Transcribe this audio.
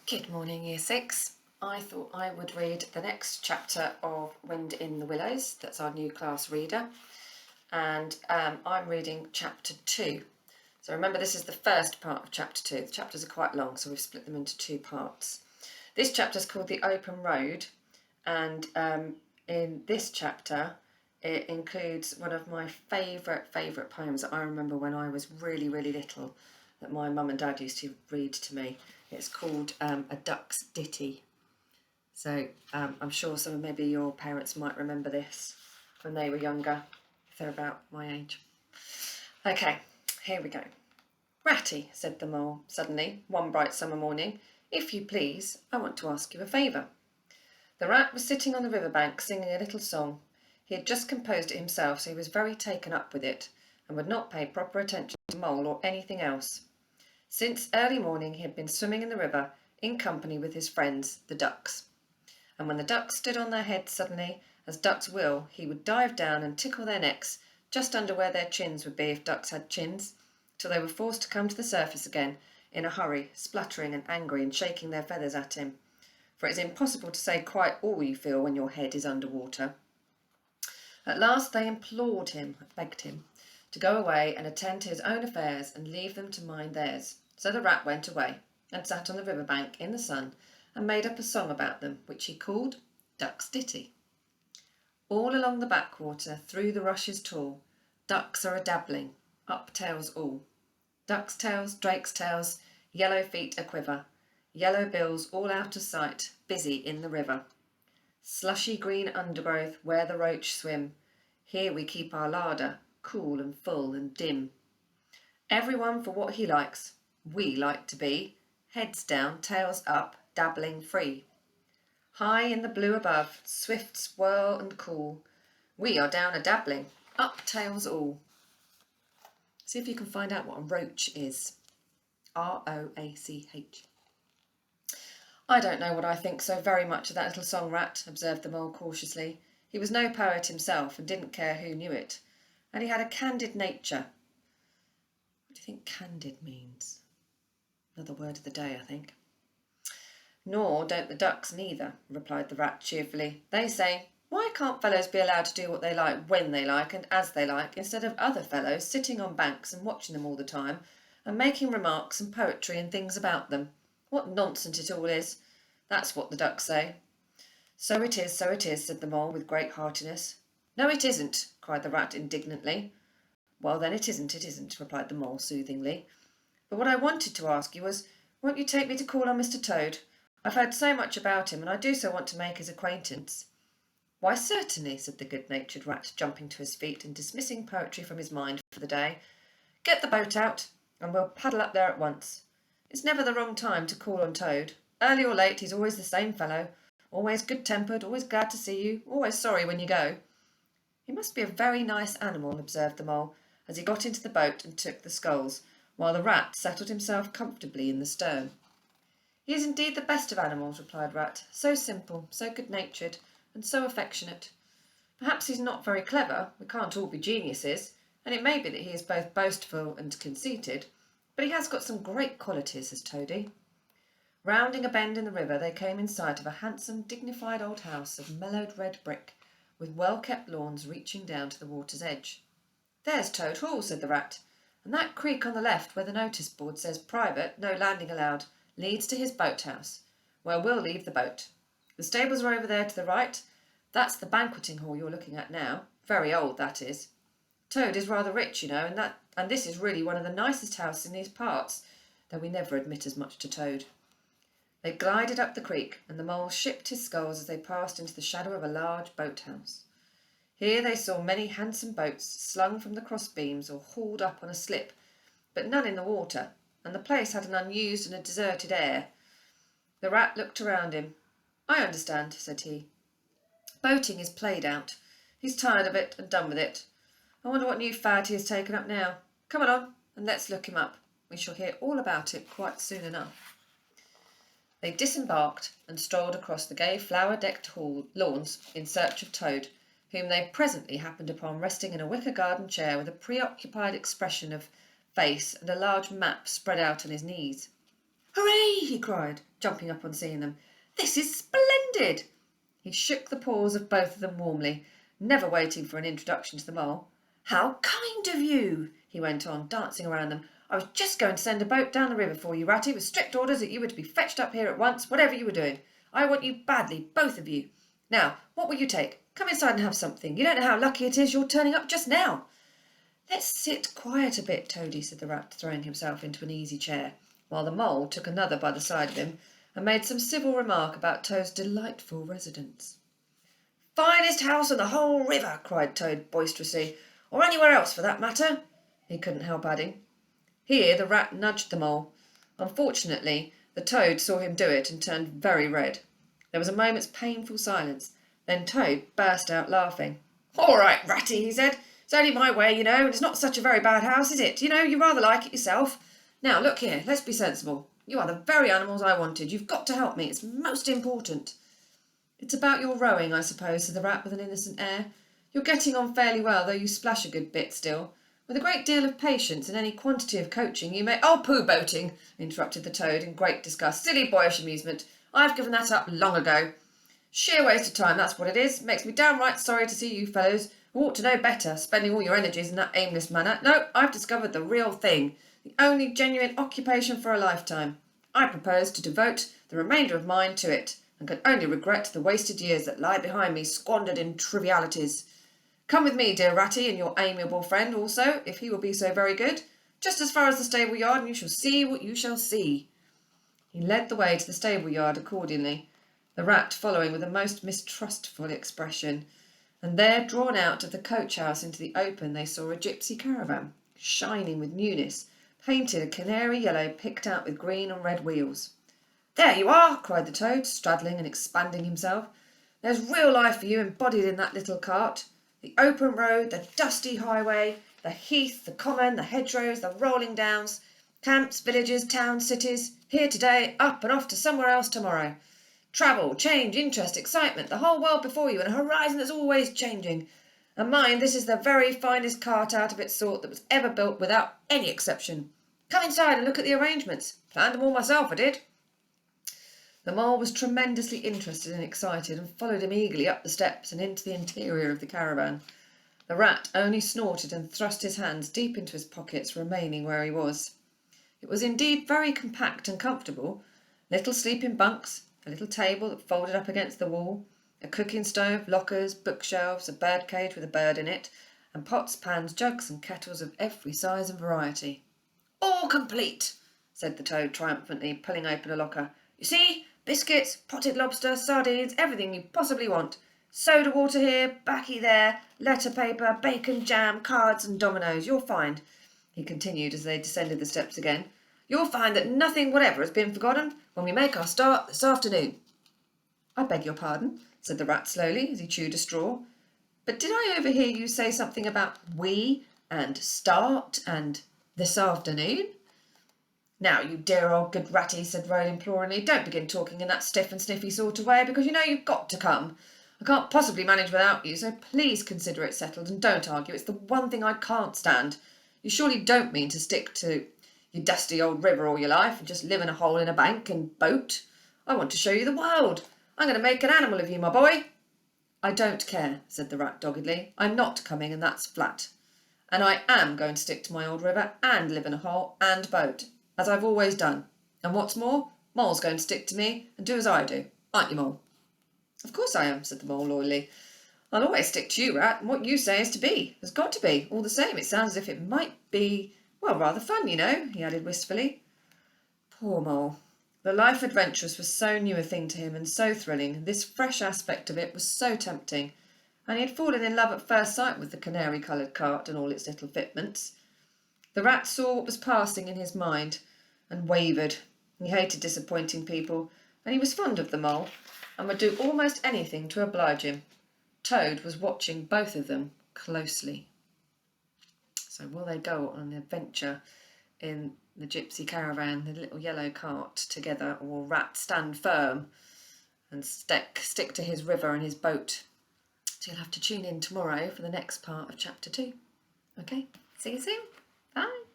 Good morning, Year 6. I thought I would read the next chapter of Wind in the Willows. That's our new class reader. And I'm reading chapter 2. So remember, this is the first part of chapter 2. The chapters are quite long, so we've split them into two parts. This chapter is called The Open Road. And in this chapter, it includes one of my favourite poems that I remember when I was really, really little, that my mum and dad used to read to me. It's called A Duck's Ditty. So I'm sure some of maybe your parents might remember this when they were younger, if they're about my age. Okay, here we go. Ratty, said the mole suddenly, one bright summer morning, if you please, I want to ask you a favour. The rat was sitting on the riverbank singing a little song. He had just composed it himself, so he was very taken up with it, and would not pay proper attention to the mole or anything else. Since early morning he had been swimming in the river in company with his friends, the ducks. And when the ducks stood on their heads suddenly, as ducks will, he would dive down and tickle their necks, just under where their chins would be if ducks had chins, till they were forced to come to the surface again in a hurry, spluttering and angry and shaking their feathers at him. For it is impossible to say quite all you feel when your head is under water. At last they implored him, begged him, to go away and attend to his own affairs and leave them to mind theirs. So the rat went away and sat on the river bank in the sun and made up a song about them, which he called Duck's Ditty. All along the backwater, through the rushes tall, ducks are a-dabbling, up tails all. Ducks' tails, drakes' tails, yellow feet a-quiver, yellow bills all out of sight, busy in the river. Slushy green undergrowth where the roach swim, here we keep our larder, cool and full and dim. Everyone for what he likes, we like to be, heads down, tails up, dabbling free. High in the blue above, swift swirl and cool, we are down a-dabbling, up tails all. See if you can find out what a roach is. R-O-A-C-H. I don't know what I think so very much of that little song, Rat, observed the mole cautiously. He was no poet himself and didn't care who knew it. And he had a candid nature. What do you think candid means? Another word of the day, I think. Nor don't the ducks neither, replied the rat cheerfully. They say, why can't fellows be allowed to do what they like when they like and as they like, instead of other fellows sitting on banks and watching them all the time and making remarks and poetry and things about them? What nonsense it all is. That's what the ducks say. So it is, said the mole with great heartiness. No, it isn't, cried the rat indignantly. Well, then it isn't, replied the mole soothingly. But what I wanted to ask you was, won't you take me to call on Mr. Toad? I've heard so much about him, and I do so want to make his acquaintance. Why, certainly, said the good-natured rat, jumping to his feet and dismissing poetry from his mind for the day. Get the boat out, and we'll paddle up there at once. It's never the wrong time to call on Toad. Early or late, he's always the same fellow, always good-tempered, always glad to see you, always sorry when you go. He must be a very nice animal, observed the mole, as he got into the boat and took the sculls, while the rat settled himself comfortably in the stern. He is indeed the best of animals, replied Rat, so simple, so good-natured, and so affectionate. Perhaps he's not very clever, we can't all be geniuses, and it may be that he is both boastful and conceited, but he has got some great qualities, says Toady. Rounding a bend in the river, they came in sight of a handsome, dignified old house of mellowed red brick, with well-kept lawns reaching down to the water's edge. There's Toad Hall, said the rat, and that creek on the left where the notice board says private, no landing allowed, leads to his boathouse, where we'll leave the boat. The stables are over there to the right. That's the banqueting hall you're looking at now. Very old, that is. Toad is rather rich, you know, and this is really one of the nicest houses in these parts, though we never admit as much to Toad. They glided up the creek, and the mole shipped his sculls as they passed into the shadow of a large boathouse. Here they saw many handsome boats slung from the crossbeams or hauled up on a slip, but none in the water, and the place had an unused and a deserted air. The rat looked around him. I understand, said he. Boating is played out. He's tired of it and done with it. I wonder what new fad he has taken up now. Come along, and let's look him up. We shall hear all about it quite soon enough. They disembarked and strolled across the gay flower-decked lawns in search of Toad, whom they presently happened upon resting in a wicker garden chair with a preoccupied expression of face and a large map spread out on his knees. "Hooray!" he cried, jumping up on seeing them. "This is splendid!" He shook the paws of both of them warmly, never waiting for an introduction to the mole. "How kind of you!" he went on, dancing around them. "I was just going to send a boat down the river for you, Ratty, with strict orders that you were to be fetched up here at once, whatever you were doing. I want you badly, both of you. Now, what will you take? Come inside and have something. You don't know how lucky it is you're turning up just now." "Let's sit quiet a bit, Toady," said the rat, throwing himself into an easy chair, while the mole took another by the side of him and made some civil remark about Toad's delightful residence. "Finest house in the whole river," cried Toad boisterously, "or anywhere else for that matter," he couldn't help adding. Here the rat nudged the mole. Unfortunately, the Toad saw him do it and turned very red. There was a moment's painful silence. Then Toad burst out laughing. "All right, Ratty," he said. "It's only my way, you know, and it's not such a very bad house, is it? You know, you rather like it yourself. Now, look here, let's be sensible. You are the very animals I wanted. You've got to help me. It's most important." "It's about your rowing, I suppose," said the rat with an innocent air. "You're getting on fairly well, though you splash a good bit still. With a great deal of patience and any quantity of coaching, you may—" "Oh, pooh boating," interrupted the Toad in great disgust. "Silly boyish amusement. I've given that up long ago. Sheer waste of time, that's what it is. Makes me downright sorry to see you fellows, who ought to know better, spending all your energies in that aimless manner. No, I've discovered the real thing, the only genuine occupation for a lifetime. I propose to devote the remainder of mine to it, and can only regret the wasted years that lie behind me, squandered in trivialities. Come with me, dear Ratty, and your amiable friend also, if he will be so very good, just as far as the stable yard, and you shall see what you shall see." He led the way to the stable yard accordingly, the rat following with a most mistrustful expression, and there, drawn out of the coach-house into the open, they saw a gipsy caravan, shining with newness, painted a canary yellow picked out with green and red wheels. "There you are!" cried the Toad, straddling and expanding himself. "There's real life for you embodied in that little cart. The open road, the dusty highway, the heath, the common, the hedgerows, the rolling downs, camps, villages, towns, cities, here today, up and off to somewhere else tomorrow. Travel, change, interest, excitement, the whole world before you, and a horizon that's always changing. And mind, this is the very finest cart out of its sort that was ever built, without any exception. Come inside and look at the arrangements. Planned them all myself, I did." The mole was tremendously interested and excited, and followed him eagerly up the steps and into the interior of the caravan. The rat only snorted and thrust his hands deep into his pockets, remaining where he was. It was indeed very compact and comfortable. Little sleeping bunks, a little table that folded up against the wall, a cooking stove, lockers, bookshelves, a bird cage with a bird in it, and pots, pans, jugs and kettles of every size and variety. "All complete," said the Toad triumphantly, pulling open a locker. "You see, biscuits, potted lobster, sardines, everything you possibly want. Soda water here, baccy there, letter paper, bacon, jam, cards and dominoes. You'll find," he continued as they descended the steps again, "you'll find that nothing whatever has been forgotten when we make our start this afternoon." "I beg your pardon," said the rat slowly, as he chewed a straw, "but did I overhear you say something about we and start and this afternoon?" "Now, you dear old good Ratty," said Roll imploringly, "don't begin talking in that stiff and sniffy sort of way, because you know you've got to come. I can't possibly manage without you, so please consider it settled and don't argue. It's the one thing I can't stand. You surely don't mean to stick to your dusty old river all your life and just live in a hole in a bank and boat? I want to show you the world. I'm going to make an animal of you, my boy." "I don't care," said the rat doggedly. "I'm not coming, and that's flat. And I am going to stick to my old river and live in a hole and boat, as I've always done. And what's more, Mole's going to stick to me and do as I do. Aren't you, Mole?" "Of course I am," said the mole loyally. "I'll always stick to you, Rat, and what you say is to be. Has got to be. All the same, it sounds as if it might be, well, rather fun, you know," he added wistfully. Poor Mole. The life adventurous was so new a thing to him and so thrilling, this fresh aspect of it was so tempting, and he had fallen in love at first sight with the canary-coloured cart and all its little fitments. The rat saw what was passing in his mind and wavered. He hated disappointing people, and he was fond of the mole, and would do almost anything to oblige him. Toad was watching both of them closely. So will they go on an adventure in the gypsy caravan, the little yellow cart, together, or will Rat stand firm and stick to his river and his boat? So you'll have to tune in tomorrow for the next part of chapter 2. Okay, see you soon. Bye.